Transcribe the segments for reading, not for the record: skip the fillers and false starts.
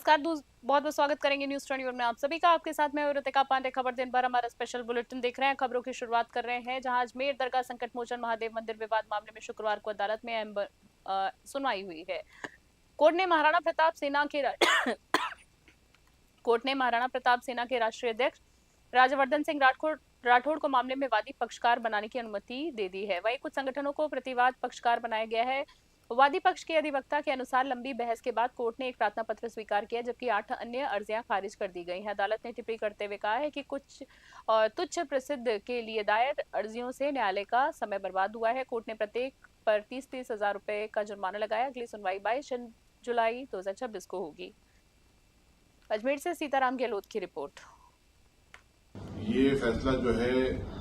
नमस्कार दोस्त, बहुत बहुत स्वागत करेंगे न्यूज 21 में आप सभी का। आपके साथ मैं ऋतिका पांडे। खबर दिन भर हमारा स्पेशल बुलेटिन देख रहे हैं। खबरों की शुरुआत कर रहे हैं जहां अजमेर दरगाह संकट मोचन महादेव मंदिर विवाद मामले में शुक्रवार को अदालत में अहम सुनवाई हुई है। कोर्ट ने महाराणा प्रताप सेना के कोर्ट ने महाराणा प्रताप सेना के राष्ट्रीय अध्यक्ष राज्यवर्धन सिंह राठौड़ को मामले में वादी पक्षकार बनाने की अनुमति दे दी है। वहीं कुछ संगठनों को प्रतिवाद पक्षकार बनाया गया है। वादी पक्ष के अधिवक्ता के अनुसार लंबी बहस के बाद कोर्ट ने एक प्रार्थना पत्र स्वीकार किया, जबकि 8 अन्य अर्जियां खारिज कर दी गई हैं। अदालत ने टिप्पणी करते हुए कहा है कि कुछ तुच्छ प्रसिद्ध के लिए दायर अर्जियों से न्यायालय का समय बर्बाद हुआ है। कोर्ट ने प्रत्येक पर 30-30 हजार रुपए का जुर्माना लगाया। अगली सुनवाई 22 जुलाई 2026 को होगी। अजमेर से सीताराम गहलोत की रिपोर्ट। ये फैसला जो है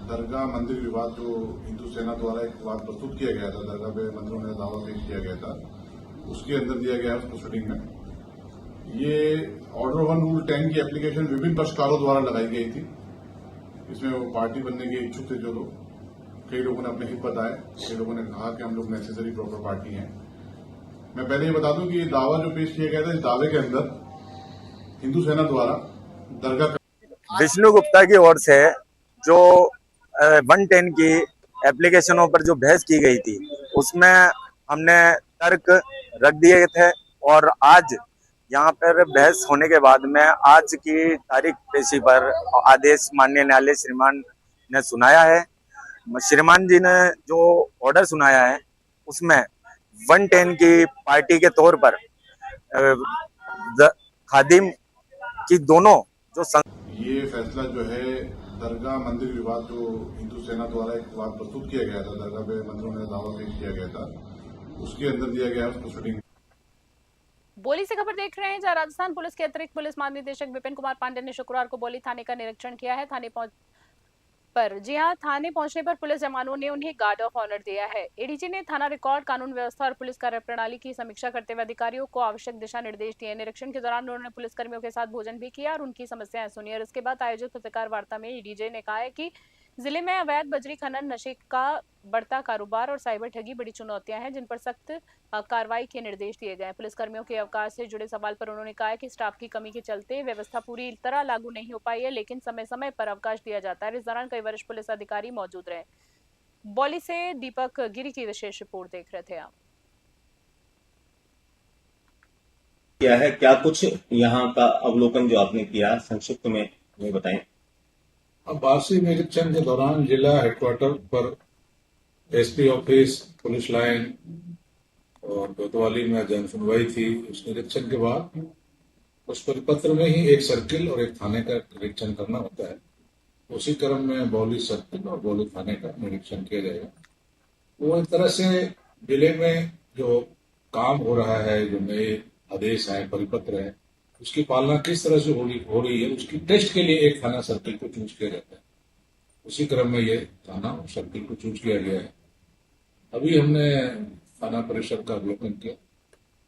दरगाह मंदिर विवाद जो हिंदू सेना द्वारा एक विवाद प्रस्तुत किया गया था, दरगाह पे मंदिरों में दावा पेश किया गया था, उसके अंदर दिया गया है उस प्रोसीडिंग में। ये ऑर्डर 1 रूल 10 की एप्लीकेशन विभिन्न पक्षकारों द्वारा लगाई गई थी। इसमें वो पार्टी बनने के इच्छुक थे जो लोग, कई लोगों ने अपने हित बताए, कई लोगों ने कहा कि हम लोग नेसेसरी प्रॉपर पार्टी हैं। मैं पहले ये बता दूं कि ये दावा जो पेश किया गया था, इस दावे के अंदर हिंदू सेना द्वारा दरगाह विष्णु गुप्ता की ओर से जो 110 की एप्लीकेशनों पर जो बहस की गई थी, उसमें हमने तर्क रख दिए थे और आज यहाँ पर बहस होने के बाद में आज की तारीख पेशी पर आदेश माननीय न्यायालय श्रीमान ने सुनाया है। श्रीमान जी ने जो ऑर्डर सुनाया है उसमें 110 की पार्टी के तौर पर खादिम की दोनों जो ये फैसला जो है दरगाह मंदिर विवाद जो हिंदू सेना द्वारा एक विवाद प्रस्तुत किया गया था, दरगाह पे मंदिरों में दावा पेश किया गया था, उसके अंदर दिया गया उस प्रोसीडिंग। बोली से खबर देख रहे हैं जहां राजस्थान पुलिस के अतिरिक्त पुलिस महानिदेशक विपिन कुमार पांडे ने शुक्रवार को बोली थाने का निरीक्षण किया है। थाने पहुंचने पर पुलिस जवानों ने उन्हें गार्ड ऑफ ऑनर दिया है। एडीजी ने थाना रिकॉर्ड, कानून व्यवस्था और पुलिस कार्यप्रणाली की समीक्षा करते हुए अधिकारियों को आवश्यक दिशा निर्देश दिए। निरीक्षण के दौरान उन्होंने पुलिसकर्मियों के साथ भोजन भी किया और उनकी समस्याएं सुनी। और इसके बाद आयोजित पत्रकार वार्ता में एडीजी ने कहा है कि जिले में अवैध बजरी खनन, नशे का बढ़ता कारोबार और साइबर ठगी बड़ी चुनौतियां हैं, जिन पर सख्त कार्रवाई के निर्देश दिए गए। पुलिसकर्मियों के अवकाश से जुड़े सवाल पर उन्होंने कहा है कि स्टाफ की कमी के चलते व्यवस्था पूरी तरह लागू नहीं हो पाई है, लेकिन समय समय पर अवकाश दिया जाता है। इस दौरान कई वरिष्ठ पुलिस अधिकारी मौजूद रहे। बौली से दीपक गिरी की विशेष रिपोर्ट देख रहे थे आप। क्या है, क्या कुछ यहाँ का अवलोकन जो आपने किया संक्षिप्त में हमें बताएं। वार्षिक निरीक्षण के दौरान जिला हेडक्वार्टर पर एसपी ऑफिस, पुलिस लाइन और कोतवाली में जन सुनवाई थी। उस निरीक्षण के बाद उस परिपत्र में ही एक सर्किल और एक थाने का निरीक्षण करना होता है। उसी क्रम में बौली सर्किल और बौली थाने का निरीक्षण किया जाएगा। वो एक तरह से जिले में जो काम हो रहा है, जो नए आदेश है, परिपत्र है, उसकी पालना किस तरह से हो रही है, उसकी टेस्ट के लिए एक थाना सर्किल को चूज किया जाता है। उसी क्रम में ये थाना सर्किल को चूज किया गया है। अभी हमने थाना परिषद का अवलोकन किया।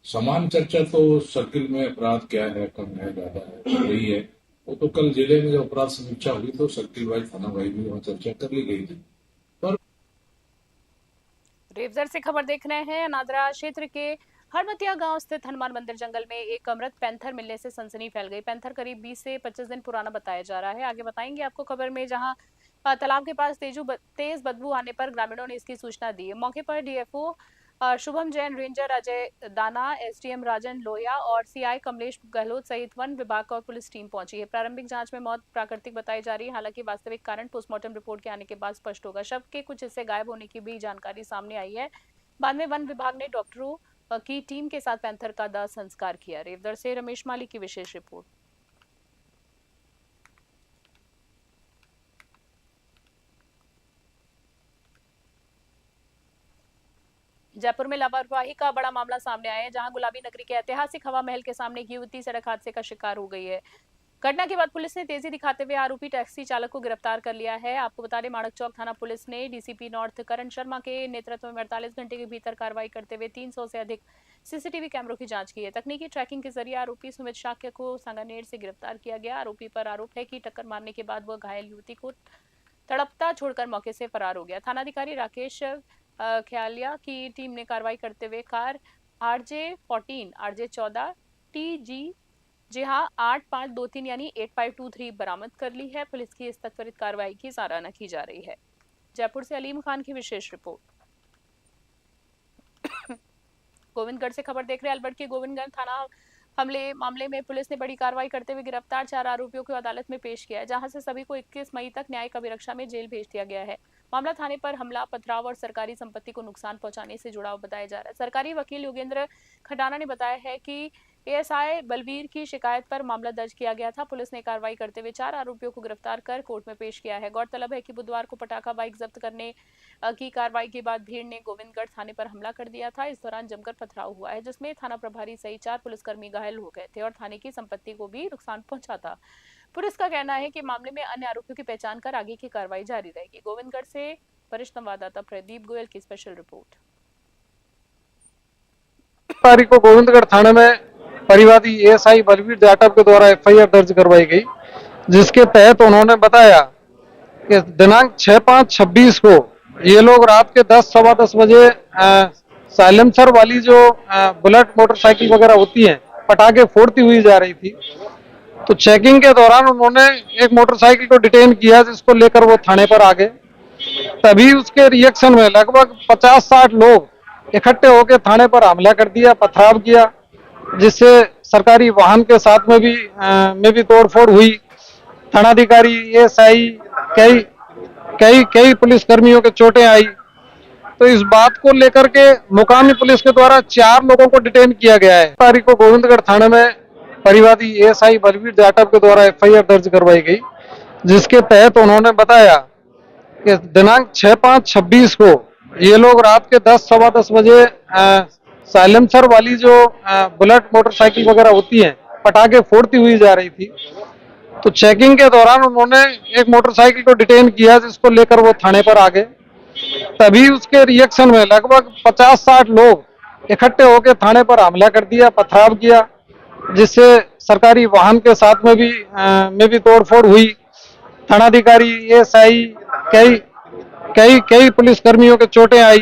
समान चर्चा तो सर्किल में अपराध क्या है, कम है, ज्यादा है, रही है, वो तो कल जिले में जब अपराध समीक्षा हुई तो सर्किल वाइज, थाना वाइज भी वहां चर्चा कर ली गई थी। रेवजर से खबर देख रहे हैं। नादरा क्षेत्र के हरमतिया गांव स्थित हनुमान मंदिर जंगल में एक मृत पैंथर मिलने से सनसनी फैल गई। पैंथर करीब 20 से 25 दिन पुराना बताया जा रहा है। आगे बताएंगे आपको खबर में, जहां तालाब के पास तेज बदबू आने पर ग्रामीणों ने इसकी सूचना दी। मौके पर डीएफओ शुभम जैन, रेंजर अजय दाना, एसडीएम राजन लोहिया और सीआई कमलेश गहलोत सहित वन विभाग और पुलिस टीम पहुंची है। प्रारंभिक जांच में मौत प्राकृतिक बताई जा रही है। हालांकि वास्तविक कारण पोस्टमार्टम रिपोर्ट के आने के बाद स्पष्ट होगा। शव के कुछ हिस्से गायब होने की भी जानकारी सामने आई है। बाद में वन विभाग ने डॉक्टरों की टीम के साथ पैंथर का दाह संस्कार किया। रेवदर से रमेश माली की विशेष रिपोर्ट। जयपुर में लापरवाही का बड़ा मामला सामने आया है, जहां गुलाबी नगरी के ऐतिहासिक हवा महल के सामने एक युवती सड़क हादसे का शिकार हो गई है। घटना के बाद पुलिस ने तेजी दिखाते हुए आरोपी टैक्सी चालक को गिरफ्तार कर लिया है। आपको बता दें, माणक चौक थाना पुलिस ने डीसीपी नॉर्थ करण शर्मा के नेतृत्व में 48 घंटे के भीतर कार्रवाई करते हुए 300 से अधिक सीसीटीवी कैमरों की जांच की है। तकनीकी ट्रैकिंग के जरिए आरोपी सुमित शाक्य को सांगानेर से गिरफ्तार किया गया। आरोपी पर आरोप है कि टक्कर मारने के बाद वह घायल युवती को तड़पता छोड़कर मौके से फरार हो गया। थानाधिकारी राकेश ख्यालिया की टीम ने कार्रवाई करते हुए कार RJ14, RJ14, TG जी हाँ, 8523 यानी 8523 बरामद कर ली है। पुलिस की इस त्वरित कार्रवाई की सराहना की जा रही है। जयपुर से अलीम खान की विशेष रिपोर्ट। गोविंदगढ़ से खबर देख रहे हैं। अलबर्ट के गोविंदगढ़ थाना हमले मामले में पुलिस ने बड़ी कार्रवाई करते हुए गिरफ्तार 4 आरोपियों को अदालत में पेश किया है, जहां से सभी को 21 मई तक न्यायिक अभिरक्षा में जेल भेज दिया गया है। मामला थाने पर हमला, पथराव और सरकारी संपत्ति को नुकसान पहुंचाने से जुड़ा बताया जा रहा है। सरकारी वकील योगेंद्र खटाना ने बताया है कि एएसआई बलवीर की शिकायत पर मामला दर्ज किया गया था। पुलिस ने कार्रवाई करते हुए 4 आरोपियों को गिरफ्तार कर कोर्ट में पेश किया है। गौरतलब है कि बुधवार को पटाखा बाइक जब्त करने की कार्रवाई के बाद भीड़ ने गोविंदगढ़ थाने पर हमला कर दिया था। इस दौरान जमकर पथराव हुआ है, जिसमें थाना प्रभारी सहित 4 पुलिसकर्मी घायल हो गए थे और थाने की संपत्ति को भी नुकसान पहुंचा था। पुलिस का कहना है कि मामले में अन्य आरोपियों की पहचान कर आगे की कार्रवाई जारी रहेगी। गोविंदगढ़ से वरिष्ठ संवाददाता प्रदीप गोयल की स्पेशल रिपोर्ट। तारीख को गोविंदगढ़ थाने में परिवादी एएसआई बलवीर जाटव के द्वारा एफआईआर दर्ज करवाई गई, जिसके तहत उन्होंने बताया कि दिनांक 6/5/26 को ये लोग रात के 10 सवा 10 बजे साइलेंसर वाली जो बुलेट मोटरसाइकिल वगैरह होती है, पटाखे फोड़ती हुई जा रही थी। तो चेकिंग के दौरान उन्होंने एक मोटरसाइकिल को डिटेन किया, जिसको लेकर वो थाने पर आ गए। तभी उसके रिएक्शन में लगभग 50-60 लोग इकट्ठे होकर थाने पर हमला कर दिया, पथराव किया, जिससे सरकारी वाहन के साथ में भी तोड़फोड़ हुई। थानाधिकारी, एएसआई, कई पुलिसकर्मियों के चोटें आई। तो इस बात को लेकर के मुकामी पुलिस के द्वारा 4 लोगों को डिटेन किया गया है। तारीख को गोविंदगढ़ थाने में परिवादी एएसआई बलवीर जाटव के द्वारा एफआईआर दर्ज करवाई गई, जिसके तहत उन्होंने बताया कि दिनांक 6/5/26 को ये लोग रात के 10 सवा 10 बजे साइलेंसर वाली जो बुलेट मोटरसाइकिल वगैरह होती है, पटाखे फोड़ती हुई जा रही थी। तो चेकिंग के दौरान उन्होंने एक मोटरसाइकिल को डिटेन किया, जिसको लेकर वो थाने पर आ गए। तभी उसके रिएक्शन में लगभग 50-60 लोग इकट्ठे होकर थाने पर हमला कर दिया, पथराव किया, जिससे सरकारी वाहन के साथ में भी तोड़फोड़ हुई। थानाधिकारी, एएसआई, कई पुलिसकर्मियों के चोटें आई।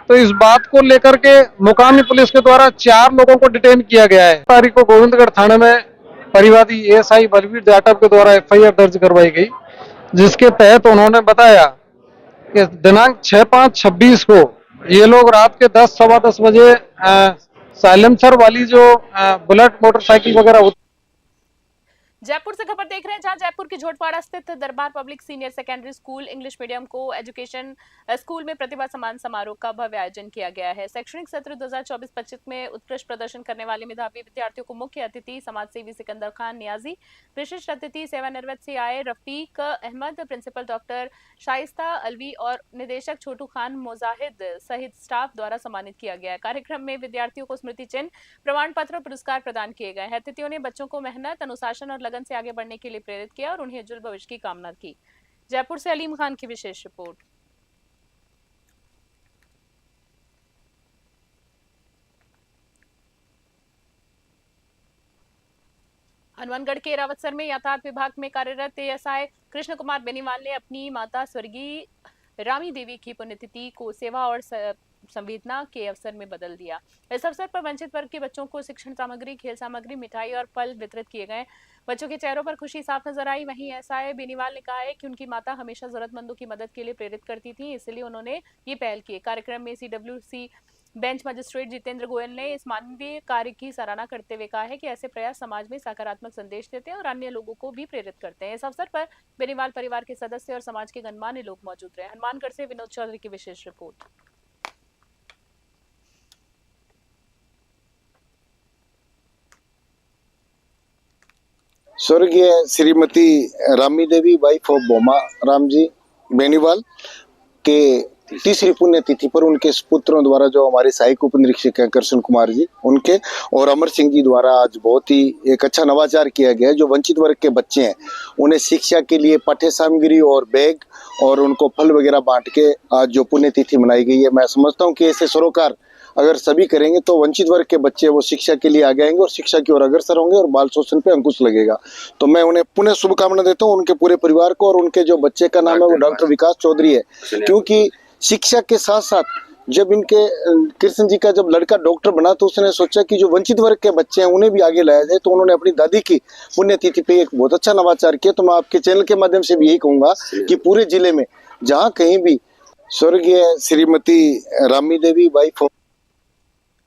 तो इस बात को लेकर के मुकामी पुलिस के द्वारा 4 लोगों को डिटेन किया गया है। तारीख को गोविंदगढ़ थाने में परिवादी एएसआई बलवीर जाटव के द्वारा एफआईआर दर्ज करवाई गई, जिसके तहत उन्होंने बताया कि दिनांक 6/5/26 को ये लोग रात के 10 सवा 10 बजे साइलेंसर वाली जो बुलेट मोटरसाइकिल वगैरह। जयपुर से खबर देख रहे हैं, जहां जयपुर की झोटवाड़ा स्थित दरबार public senior secondary school English medium को एजुकेशन स्कूल में प्रतिभा सम्मान समारोह का भव्य आयोजन किया गया है। शैक्षणिक सत्र 2024-25 में उत्कृष्ट प्रदर्शन करने वाले मेधावी विद्यार्थियों को मुख्य अतिथि समाजसेवी सिकंदर खान नियाजी, विशिष्ट अतिथि सेवानिवृत्त से आए रफीक अहमद, प्रिंसिपल डॉक्टर शाइस्ता अलवी और निदेशक छोटू खान मोजाहिद सहित स्टाफ द्वारा सम्मानित किया गया। कार्यक्रम में विद्यार्थियों को स्मृति चिन्ह, प्रमाण पत्र और पुरस्कार प्रदान किए गए। अतिथियों ने बच्चों को मेहनत, अनुशासन और लगन से आगे बढ़ने के लिए प्रेरित किया और उन्हें उज्जवल भविष्य की कामना की। जयपुर से अलीम खान की विशेष रिपोर्ट। हनुमानगढ़ के रावतसर में यातायात विभाग में कार्यरत एएसआई कृष्ण कुमार बेनीवाल ने अपनी माता स्वर्गीय रामी देवी की पुण्यतिथि को सेवा और संवेदना के अवसर में बदल दिया। इस अवसर पर वंचित वर्ग के बच्चों को शिक्षण सामग्री, खेल सामग्री, मिठाई और फल वितरित किए गए। बच्चों के चेहरों पर खुशी साफ नजर आई। वहीं एएसआई बेनीवाल ने कहा है कि उनकी माता हमेशा जरूरतमंदों की मदद के लिए प्रेरित करती थी, इसलिए उन्होंने ये पहल की। कार्यक्रम में CWC bench magistrate Jitendra Goyal ने इस मानवीय कार्य की सराहना करते हुए कहा है कि ऐसे प्रयास समाज में सकारात्मक संदेश देते हैं और अन्य लोगों को भी प्रेरित करते हैं। इस अवसर पर बेनीवाल परिवार के सदस्य और समाज के गणमान्य लोग मौजूद रहे। हनुमानगढ़ से विनोद चौधरी की विशेष रिपोर्ट। स्वर्गीय श्रीमती रामी देवी, वाइफ ऑफ बोमा राम जी बेनीवाल के तीसरी पुण्यतिथि पर उनके पुत्रों द्वारा, जो हमारे सहायक उप निरीक्षक हैं कृष्ण कुमार जी, उनके और अमर सिंह जी द्वारा आज बहुत ही एक अच्छा नवाचार किया गया है। जो वंचित वर्ग के बच्चे हैं उन्हें शिक्षा के लिए पाठ्य सामग्री और बैग और उनको फल वगैरह बांट के आज जो पुण्यतिथि मनाई गई है, मैं समझता हूँ कि ऐसे सरोकार अगर सभी करेंगे तो वंचित वर्ग के बच्चे वो शिक्षा के लिए आगे आएंगे और शिक्षा की ओर अग्रसर होंगे और बाल शोषण पे अंकुश लगेगा। तो मैं उन्हें पुनः शुभकामना देता हूँ, उनके पूरे परिवार को। और उनके जो बच्चे का नाम है वो डॉक्टर विकास चौधरी है, क्योंकि शिक्षा के साथ साथ जब इनके कृष्ण जी का जब लड़का डॉक्टर बना तो उसने सोचा कि जो वंचित वर्ग के बच्चे हैं उन्हें भी आगे लाया जाए, तो उन्होंने अपनी दादी की पुण्यतिथि पे एक बहुत अच्छा नवाचार किया। तो मैं आपके चैनल के माध्यम से भी यही कहूंगा कि पूरे जिले में जहाँ कहीं भी स्वर्गीय श्रीमती रामी देवी वाइफ।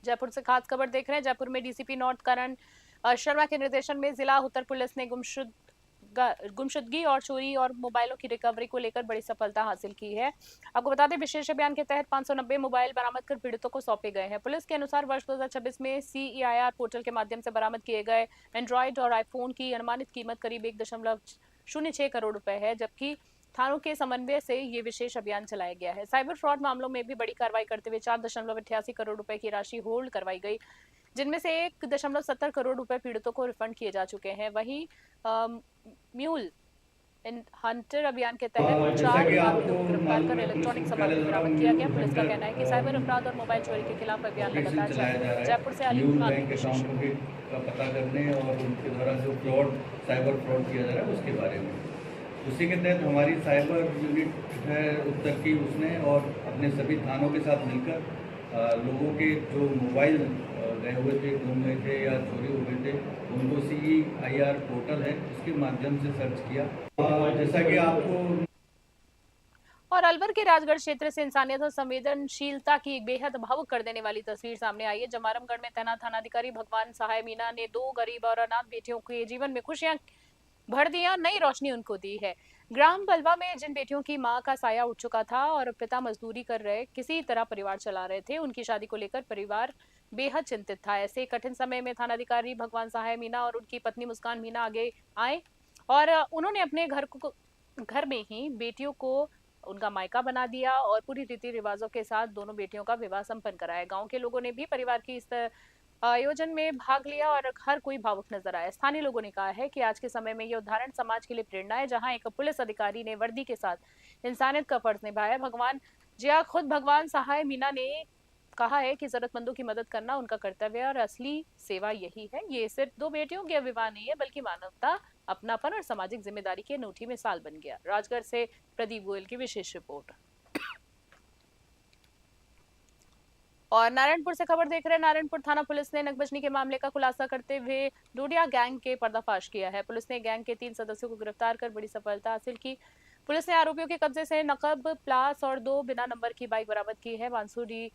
जयपुर से खास खबर देख रहे हैं। जयपुर में डीसीपी नॉर्थ करण शर्मा के निर्देशन में जिला उत्तर पुलिस ने गुमशुदगी और चोरी और मोबाइलों की रिकवरी को लेकर बड़ी सफलता हासिल की है। आपको बता दें, विशेष अभियान के तहत 590 मोबाइल बरामद कर पीड़ितों को सौंपे गए हैं। पुलिस के अनुसार वर्ष 2026 में CEIR पोर्टल के माध्यम से बरामद किए गए एंड्रॉइड और आईफोन की अनुमानित कीमत करीब 1.06 करोड़ रुपए है, जबकि थानों के समन्वय से ये विशेष अभियान चलाया गया है। साइबर फ्रॉड मामलों में भी बड़ी कार्रवाई करते हुए 4.88 करोड़ रुपए की राशि होल्ड करवाई गई, जिनमें से 1.70 करोड़ रुपए पीड़ितों को रिफंड किए जा चुके हैं। वहीं म्यूल हंटर अभियान के तहत 4 आरोपियों को गिरफ्तार कर इलेक्ट्रॉनिक सामान बरामद किया गया। पुलिस का कहना है कि साइबर अपराध और मोबाइल चोरी के खिलाफ अभियान लगातार जारी है। जयपुर से अलीम खान की विशेष रिपोर्ट। का पता करने और उनके द्वारा जो साइबर फ्रॉड किया जा रहा है उसके बारे में, उसी के तहत हमारी साइबर यूनिट है उत्तर की, उसने और अपने सभी थानों के साथ मिलकर लोगों के जो मोबाइल गए हुए थे, गुम गए थे या चोरी हो गए थे, उनको CEIR पोर्टल है उसके माध्यम से सर्च किया। जैसा कि आपको और अलवर के राजगढ़ क्षेत्र से इंसानियत और संवेदनशीलता की एक बेहद भावुक कर देने वाली तस्वीर सामने आई है। जमारमगढ़ में तैनात थानाधिकारी भगवान सहाय मीना ने 2 गरीब और अनाथ बेटियों के जीवन में खुशियां भर दिया, नई रोशनी उनको दी है। ग्राम बलवा में जिन बेटियों की मां का साया उठ चुका था और पिता मजदूरी कर रहे किसी तरह परिवार चला रहे थे, उनकी शादी को लेकर परिवार बेहद चिंतित था। ऐसे कठिन समय में थानाधिकारी भगवान सहाय मीना और उनकी पत्नी मुस्कान मीना आगे आए और उन्होंने अपने घर में ही बेटियों को उनका मायका बना दिया और पूरी रीति रिवाजों के साथ दोनों बेटियों का विवाह संपन्न कराया। गांव के लोगों ने भी परिवार की इस आयोजन में भाग लिया और हर कोई भावुक नजर आया। स्थानीय लोगों ने कहा है कि आज के समय में ये उदाहरण समाज के लिए प्रेरणा है, जहां एक पुलिस अधिकारी ने वर्दी के साथ इंसानियत का फर्ज निभाया। खुद भगवान सहाय मीना ने कहा है कि जरूरतमंदों की मदद करना उनका कर्तव्य है और असली सेवा यही है। ये सिर्फ 2 बेटियों के विवाह नहीं है, बल्कि मानवता, अपनापन और सामाजिक जिम्मेदारी की अनूठी मिसाल बन गया। राजगढ़ से प्रदीप गोयल की विशेष रिपोर्ट। और नारायणपुर से खबर देख रहे हैं। नारायणपुर थाना पुलिस ने नकबजनी के मामले का खुलासा करते हुए डोडिया गैंग के पर्दाफाश किया है। पुलिस ने गैंग के 3 सदस्यों को गिरफ्तार कर बड़ी सफलता हासिल की। पुलिस ने आरोपियों के कब्जे से नकब, प्लास और 2 बिना नंबर की बाइक बरामद की है। बांसुरी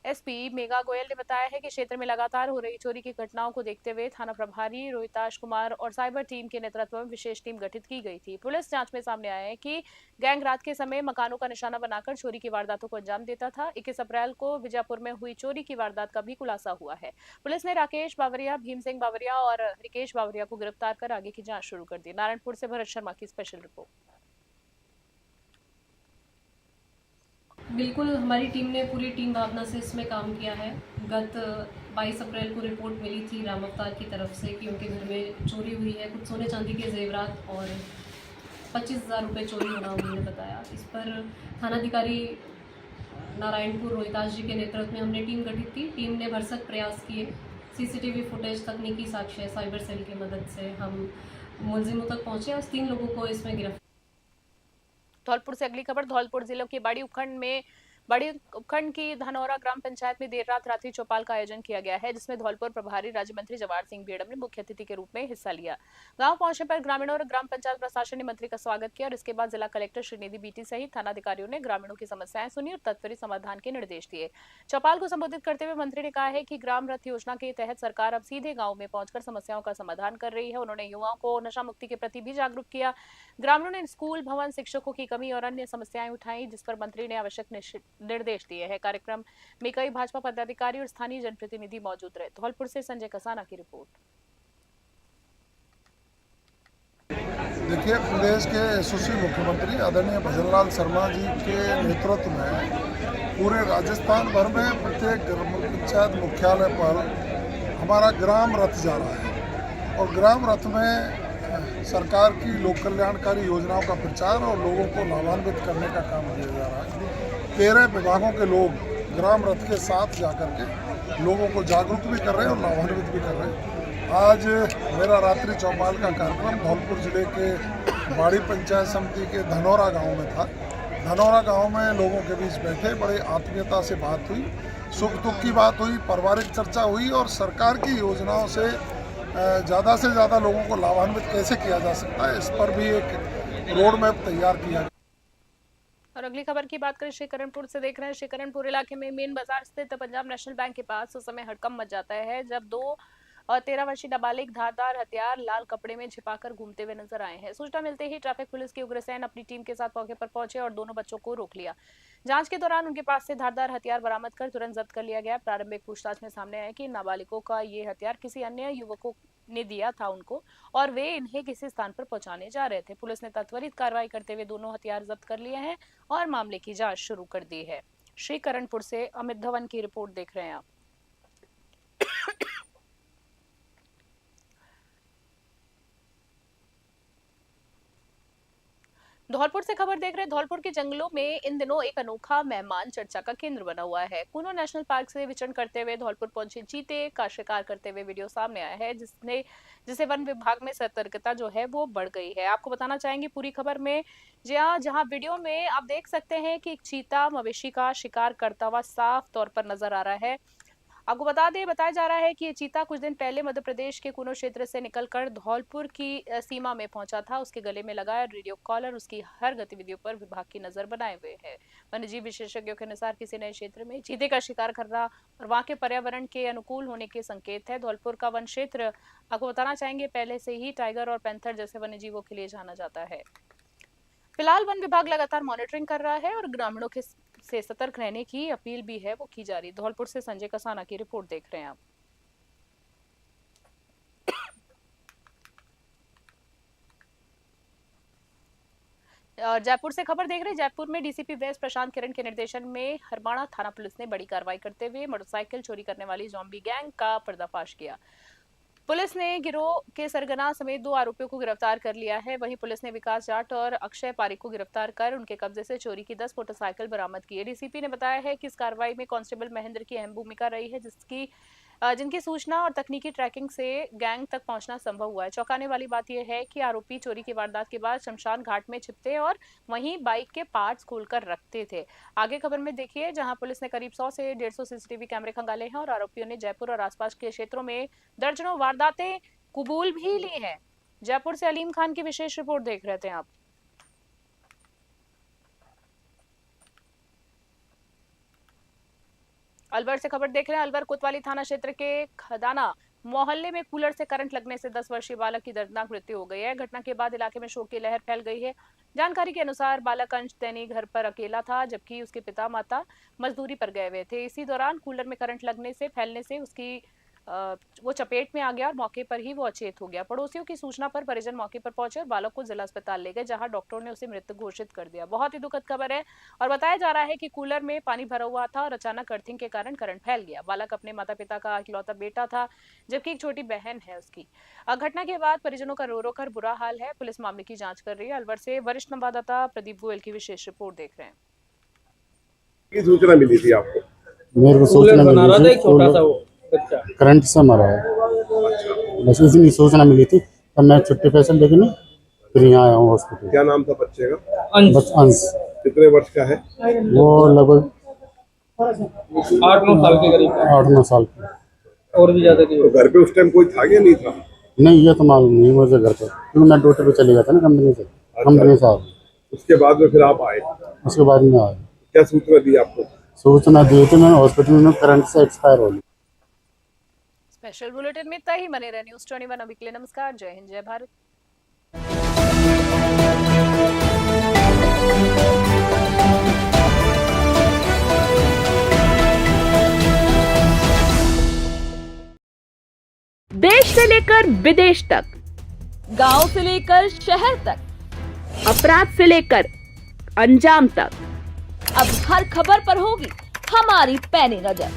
SP मेगा गोयल ने बताया है कि क्षेत्र में लगातार हो रही चोरी की घटनाओं को देखते हुए थाना प्रभारी रोहिताश कुमार और साइबर टीम के नेतृत्व में विशेष टीम गठित की गई थी। पुलिस जांच में सामने आया है कि गैंग रात के समय मकानों का निशाना बनाकर चोरी की वारदातों को अंजाम देता था। 21 अप्रैल को विजयपुर में हुई चोरी की वारदात का भी खुलासा हुआ है। पुलिस ने राकेश बावरिया, भीम सिंह बावरिया और रिकेश बावरिया को गिरफ्तार कर आगे की जाँच शुरू कर दी। नारायणपुर से भरत शर्मा की स्पेशल रिपोर्ट। बिल्कुल, हमारी टीम ने पूरी टीम भावना से इसमें काम किया है। गत 22 अप्रैल को रिपोर्ट मिली थी राम अवतार की तरफ से कि उनके घर में चोरी हुई है, कुछ सोने चांदी के जेवरात और 25,000 रुपये चोरी होना उन्होंने बताया। इस पर थानाधिकारी नारायणपुर रोहिताश जी के नेतृत्व में हमने टीम गठित की। टीम ने भरसक प्रयास किए। CCTV फुटेज, तकनीकी साक्ष्य, साइबर सेल की मदद से हम मुलजिमों तक पहुँचे और 3 लोगों को इसमें गिरफ्तार। धौलपुर से अगली खबर। धौलपुर जिले के बड़ी उपखंड की धनौरा ग्राम पंचायत में देर रात रात्रि चौपाल का आयोजन किया गया है, जिसमें धौलपुर प्रभारी राज्य मंत्री जवाहर सिंह बेड़म ने मुख्य अतिथि के रूप में हिस्सा लिया। गांव पहुंचने पर ग्रामीणों और ग्राम पंचायत प्रशासन ने मंत्री का स्वागत किया और इसके बाद जिला कलेक्टर श्रीनिधि बीटी सहित थानाधिकारियों ने ग्रामीणों की समस्याएं सुनी और त्वरित समाधान के निर्देश दिए। चौपाल को संबोधित करते हुए मंत्री ने कहा है कि ग्राम रथ योजना के तहत सरकार अब सीधे गाँव में पहुंचकर समस्याओं का समाधान कर रही है। उन्होंने युवाओं को नशा मुक्ति के प्रति भी जागरूक किया। ग्रामीणों ने स्कूल भवन, शिक्षकों की कमी और अन्य समस्याएं उठाई, जिस पर मंत्री ने आवश्यक निर्देश दिए हैं। कार्यक्रम में कई भाजपा पदाधिकारी और स्थानीय जनप्रतिनिधि मौजूद रहे। धौलपुर से संजय कसाना की रिपोर्ट। देखिए, प्रदेश के यशस्वी मुख्यमंत्री आदरणीय भजनलाल शर्मा जी के नेतृत्व में पूरे राजस्थान भर में प्रत्येक ग्राम पंचायत मुख्यालय पर हमारा ग्राम रथ जा रहा है और ग्राम रथ में सरकार की लोक कल्याणकारी योजनाओं का प्रचार और लोगों को लाभान्वित करने का काम किया जा रहा है। 13 विभागों के लोग ग्राम रथ के साथ जाकर के लोगों को जागरूक भी कर रहे हैं और लाभान्वित भी कर रहे हैं। आज मेरा रात्रि चौपाल का कार्यक्रम धौलपुर जिले के बाड़ी पंचायत समिति के धनौरा गांव में था। धनौरा गांव में लोगों के बीच बैठे, बड़े आत्मीयता से बात हुई, सुख दुख की बात हुई, पारिवारिक चर्चा हुई और सरकार की योजनाओं से ज़्यादा से ज़्यादा लोगों को लाभान्वित कैसे किया जा सकता है, इस पर भी एक रोड मैप तैयार किया गया। और अगली खबर की बात करें श्रीकरणपुर से, देख रहे हैं श्रीकरणपुर इलाके में मेन बाजार स्थित पंजाब नेशनल बैंक के पास उस समय हड़कंप मच जाता है जब 2 और 13 वर्षीय नाबालिग धारदार हथियार लाल कपड़े में छिपाकर घूमते हुए नजर आए हैं। सूचना मिलते ही ट्रैफिक पुलिस की उग्रसेन अपनी टीम के साथ मौके पर पहुंचे और दोनों बच्चों को रोक लिया। जांच के दौरान उनके पास से धारदार हथियार बरामद कर तुरंत जब्त कर लिया गया। प्रारंभिक पूछताछ में सामने आया कि नाबालिगों का ये हथियार किसी अन्य युवकों ने दिया था उनको और वे इन्हें किसी स्थान पर पहुंचाने जा रहे थे। पुलिस ने त्वरित कार्रवाई करते हुए दोनों हथियार जब्त कर लिए हैं और मामले की जांच शुरू कर दी है। श्रीकरणपुर से अमित धवन की रिपोर्ट देख रहे हैं आप। धौलपुर से खबर देख रहे हैं। धौलपुर के जंगलों में इन दिनों एक अनोखा मेहमान चर्चा का केंद्र बना हुआ है। कूनो नेशनल पार्क से विचरण करते हुए धौलपुर पहुंचे चीते का शिकार करते हुए वीडियो सामने आया है, जिसे वन विभाग में सतर्कता जो है वो बढ़ गई है। आपको बताना चाहेंगे पूरी खबर में, जहां वीडियो में आप देख सकते हैं कि एक चीता मवेशी का शिकार करता हुआ साफ तौर पर नजर आ रहा है। आपको बताया जा रहा है कि ये चीता कुछ दिन पहले मध्य प्रदेश के कूनो क्षेत्र से निकलकर धौलपुर की सीमा में पहुंचा था। उसके गले में लगाया रेडियो कॉलर उसकी हर गतिविधियों पर विभाग की नजर बनाए हुए है। वन्यजीव विशेषज्ञों के अनुसार किसी नए क्षेत्र में चीते का शिकार करना और वहां के पर्यावरण के अनुकूल होने के संकेत है। धौलपुर का वन क्षेत्र, आपको बताना चाहेंगे, पहले से ही टाइगर और पैंथर जैसे वन्यजीवों के लिए जाना जाता है। फिलहाल वन विभाग लगातार मॉनिटरिंग कर रहा है और ग्रामीणों के से सतर्क रहने की अपील भी है वो की जा रही। धौलपुर से संजय कसाना की रिपोर्ट देख रहे हैं आप। और जयपुर से खबर देख रहे हैं। जयपुर में डीसीपी वेस्ट प्रशांत किरण के निर्देशन में हरबाणा थाना पुलिस ने बड़ी कार्रवाई करते हुए मोटरसाइकिल चोरी करने वाली ज़ॉम्बी गैंग का पर्दाफाश किया। पुलिस ने गिरोह के सरगना समेत 2 आरोपियों को गिरफ्तार कर लिया है। वहीं पुलिस ने विकास जाट और अक्षय पारिक को गिरफ्तार कर उनके कब्जे से चोरी की 10 मोटरसाइकिल बरामद की है। डीसीपी ने बताया है कि इस कार्रवाई में कांस्टेबल महेंद्र की अहम भूमिका रही है, जिनकी सूचना और तकनीकी ट्रैकिंग से गैंग तक पहुंचना संभव हुआ है। चौंकाने वाली बात यह है कि आरोपी चोरी की वारदात के बाद शमशान घाट में छिपते और वहीं बाइक के पार्ट्स खोलकर रखते थे। आगे खबर में देखिए, जहां पुलिस ने करीब 100 से 150 सीसीटीवी कैमरे खंगाले हैं और आरोपियों ने जयपुर और आसपास के क्षेत्रों में दर्जनों वारदातें कबूल भी ली हैं। जयपुर से अलीम खान की विशेष रिपोर्ट देख रहे थे आप। अलवर से खबर देख रहे हैं। अलवर कोतवाली थाना क्षेत्र के खदाना मोहल्ले में कूलर से करंट लगने से 10 वर्षीय बालक की दर्दनाक मृत्यु हो गई है। घटना के बाद इलाके में शोक की लहर फैल गई है। जानकारी के अनुसार बालक अंश दैनी घर पर अकेला था, जबकि उसके पिता माता मजदूरी पर गए हुए थे। इसी दौरान कूलर में करंट लगने से फैलने से उसकी वो चपेट में आ गया और मौके पर ही वो अचेत हो गया। पड़ोसियों की सूचना पर परिजन मौके पर पहुंचे और बालक को जिला अस्पताल ले गए, जहां डॉक्टरों ने उसे मृत घोषित कर दिया। बहुत ही दुखद खबर है और बताया जा रहा है कि कूलर में पानी भरा हुआ था और अचानक अर्थिंग के कारण करंट फैल गया। बालक अपने माता पिता का इकलौता बेटा था, जबकि एक छोटी बहन है उसकी। घटना के बाद परिजनों का रो रो कर बुरा हाल है। पुलिस मामले की जाँच कर रही है। अलवर से वरिष्ठ संवाददाता प्रदीप गोयल की विशेष रिपोर्ट देख रहे हैं। सूचना मिली थी आपको? मेरे को सूचना मिली थी करंट से मरा है, बस इतनी सूचना मिली थी। तब मैं छुट्टी पैसे लेके फिर यहाँ आया हूँ हॉस्पिटल। क्या नाम था बच्चे का? बस अंश। कितने वर्ष का है वो? लगभग 8-9 साल के करीब। 8-9 साल का, और भी ज्यादा। तो घर पे उस टाइम कोई था या नहीं था? नहीं, ये तो मालूम नहीं मुझे घर पर, क्योंकि मैं ड्यूटी पे चले गया था ना कंपनी से। कंपनी से उसके बाद में फिर आप आए? उसके बाद में आए। क्या सूचना दी आपको? सूचना दी थी मैंने हॉस्पिटल में, करंट से एक्सपायर हो गई। स्पेशल बुलेटिन में इतना ही। बने रहे न्यूज़ 21 अभी के लिए। नमस्कार, जय हिंद, जय भारत। देश से लेकर विदेश तक, गांव से लेकर शहर तक, अपराध से लेकर अंजाम तक, अब हर खबर पर होगी हमारी पैनी नजर।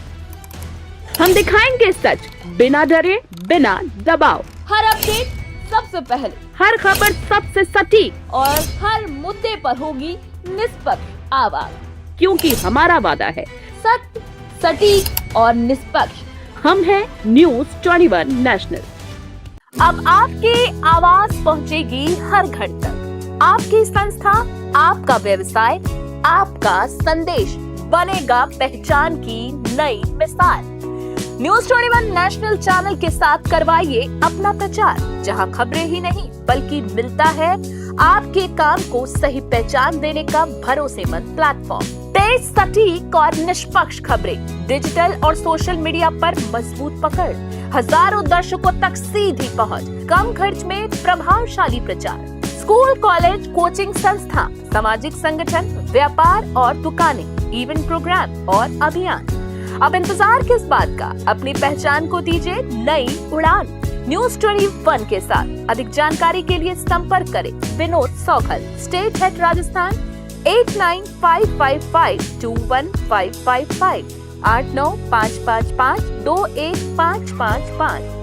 हम दिखाएंगे सच बिना डरे, बिना दबाव। हर अपडेट सबसे पहले, हर खबर सबसे सटीक और हर मुद्दे पर होगी निष्पक्ष आवाज, क्योंकि हमारा वादा है सत्य, सटीक और निष्पक्ष। हम हैं न्यूज़ 21 नेशनल। अब आपकी आवाज पहुंचेगी हर घर तक। आपकी संस्था, आपका व्यवसाय, आपका संदेश बनेगा पहचान की नई मिसाल। न्यूज़ 21 नेशनल चैनल के साथ करवाइए अपना प्रचार, जहां खबरें ही नहीं बल्कि मिलता है आपके काम को सही पहचान देने का भरोसेमंद प्लेटफॉर्म। तेज, सटीक और निष्पक्ष खबरें, डिजिटल और सोशल मीडिया पर मजबूत पकड़, हजारों दर्शकों तक सीधी पहुंच, कम खर्च में प्रभावशाली प्रचार। स्कूल, कॉलेज, कोचिंग संस्था, सामाजिक संगठन, व्यापार और दुकानें, इवेंट प्रोग्राम और अभियान। अब इंतजार किस बात का? अपनी पहचान को दीजिए नई उड़ान। न्यूज़ 21 के साथ अधिक जानकारी के लिए संपर्क करें विनोद सौखल, स्टेट हेड राजस्थान 8955521555 8955521555।